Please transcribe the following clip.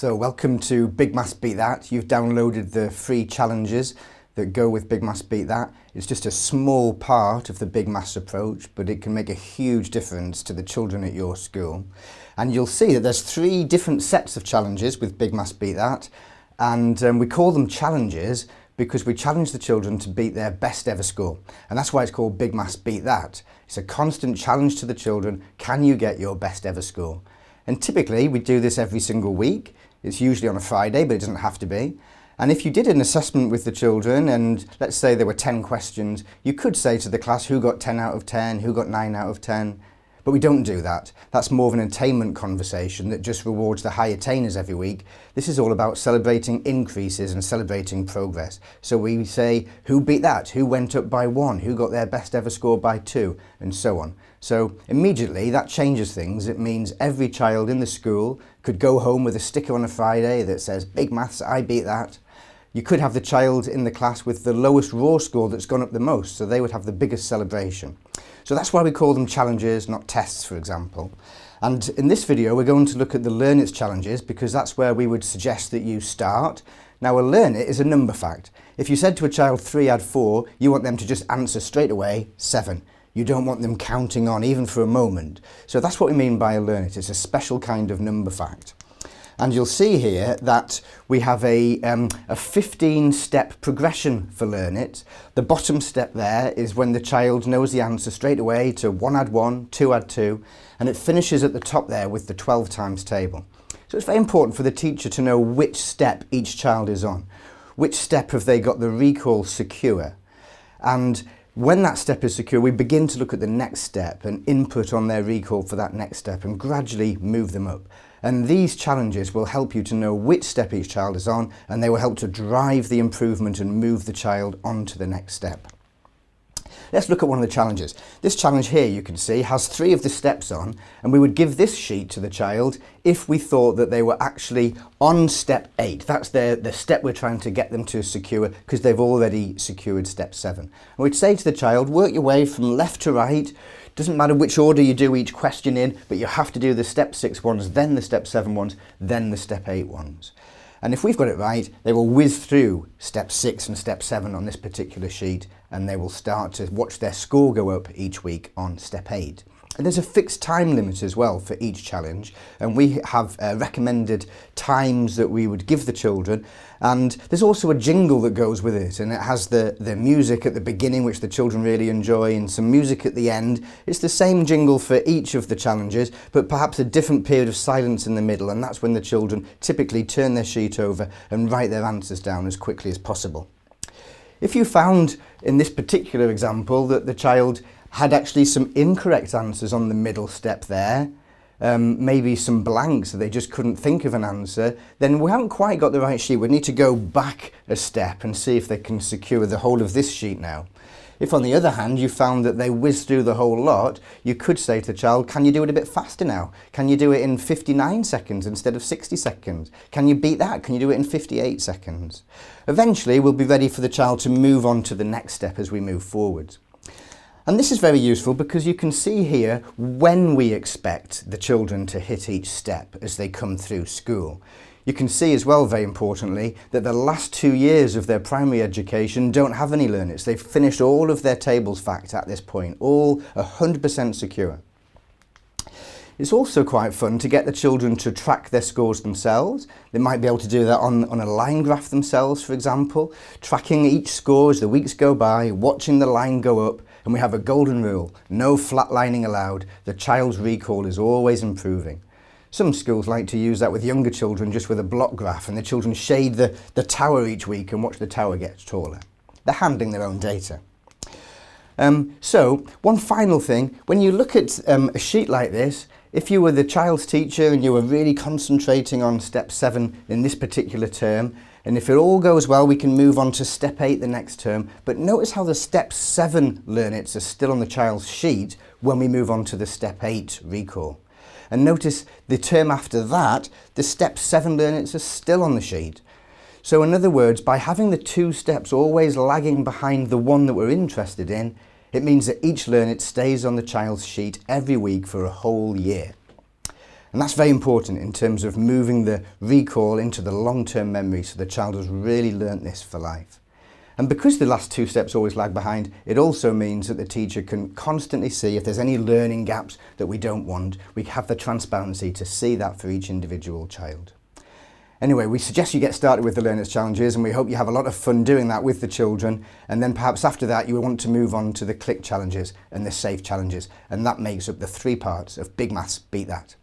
So welcome to Big Maths Beat That. You've downloaded the free challenges that go with Big Maths Beat That. It's just a small part of the Big Maths approach, but it can make a huge difference to the children at your school. And you'll see that there's 3 different sets of challenges with Big Maths Beat That. And we call them challenges because we challenge the children to beat their best ever score. And that's why it's called Big Maths Beat That. It's a constant challenge to the children. Can you get your best ever score? And typically we do this every single week. It's usually on a Friday, but it doesn't have to be. And if you did an assessment with the children, and let's say there were 10 questions, you could say to the class who got 10 out of 10, who got 9 out of 10. But we don't do that. That's more of an attainment conversation that just rewards the high attainers every week. This is all about celebrating increases and celebrating progress. So we say, who beat that? Who went up by 1? Who got their best ever score by 2? And so on. So immediately that changes things. It means every child in the school could go home with a sticker on a Friday that says, Big Maths, I beat that. You could have the child in the class with the lowest raw score that's gone up the most, so they would have the biggest celebration. So that's why we call them challenges, not tests, for example. And in this video, we're going to look at the Learn It challenges because that's where we would suggest that you start. Now, a Learn It is a number fact. If you said to a child 3 add 4, you want them to just answer straight away 7. You don't want them counting on even for a moment. So that's what we mean by a Learn It. It's a special kind of number fact. And you'll see here that we have a 15-step progression for Learn It. The bottom step there is when the child knows the answer straight away to 1 add 1, 2 add 2, and it finishes at the top there with the 12 times table. So it's very important for the teacher to know which step each child is on. Which step have they got the recall secure? And when that step is secure, we begin to look at the next step and input on their recall for that next step and gradually move them up. And these challenges will help you to know which step each child is on, and they will help to drive the improvement and move the child on to the next step. Let's look at one of the challenges. This challenge here, you can see, has 3 of the steps on, and we would give this sheet to the child if we thought that they were actually on step 8. That's the step we're trying to get them to secure because they've already secured step 7. And we'd say to the child, work your way from left to right. Doesn't matter which order you do each question in, but you have to do the step 6 ones, then the step 7 ones, then the step 8 ones. And if we've got it right, they will whiz through step 6 and step 7 on this particular sheet, and they will start to watch their score go up each week on step 8. And there's a fixed time limit as well for each challenge, and we have recommended times that we would give the children, and there's also a jingle that goes with it, and it has the music at the beginning, which the children really enjoy, and some music at the end. It's the same jingle for each of the challenges, but perhaps a different period of silence in the middle, and that's when the children typically turn their sheet over and write their answers down as quickly as possible. If you found in this particular example that the child had actually some incorrect answers on the middle step there, maybe some blanks, so they just couldn't think of an answer, then we haven't quite got the right sheet. We need to go back a step and see if they can secure the whole of this sheet now. If on the other hand you found that they whizzed through the whole lot, you could say to the child, can you do it a bit faster now? Can you do it in 59 seconds instead of 60 seconds? Can you beat that? Can you do it in 58 seconds? Eventually we'll be ready for the child to move on to the next step as we move forward. And this is very useful because you can see here when we expect the children to hit each step as they come through school. You can see as well, very importantly, that the last 2 years of their primary education don't have any Learn Its. They've finished all of their tables fact at this point, all 100% secure. It's also quite fun to get the children to track their scores themselves. They might be able to do that on a line graph themselves, for example, tracking each score as the weeks go by, watching the line go up. And we have a golden rule, no flatlining allowed. The child's recall is always improving. Some schools like to use that with younger children, just with a block graph, and the children shade the tower each week and watch the tower get taller. They're handling their own data. So one final thing, when you look at a sheet like this, if you were the child's teacher and you were really concentrating on step 7 in this particular term, and if it all goes well, we can move on to step 8 the next term. But notice how the step 7 Learn Its are still on the child's sheet when we move on to the step 8 recall. And notice the term after that, the step 7 Learn Its are still on the sheet. So in other words, by having the 2 steps always lagging behind the one that we're interested in, it means that each Learn It stays on the child's sheet every week for a whole year. And that's very important in terms of moving the recall into the long-term memory so the child has really learnt this for life. And because the last two steps always lag behind, it also means that the teacher can constantly see if there's any learning gaps that we don't want. We have the transparency to see that for each individual child. Anyway, we suggest you get started with the Learners Challenges, and we hope you have a lot of fun doing that with the children. And then perhaps after that you will want to move on to the Click Challenges and the Safe Challenges. And that makes up the 3 parts of Big Maths Beat That.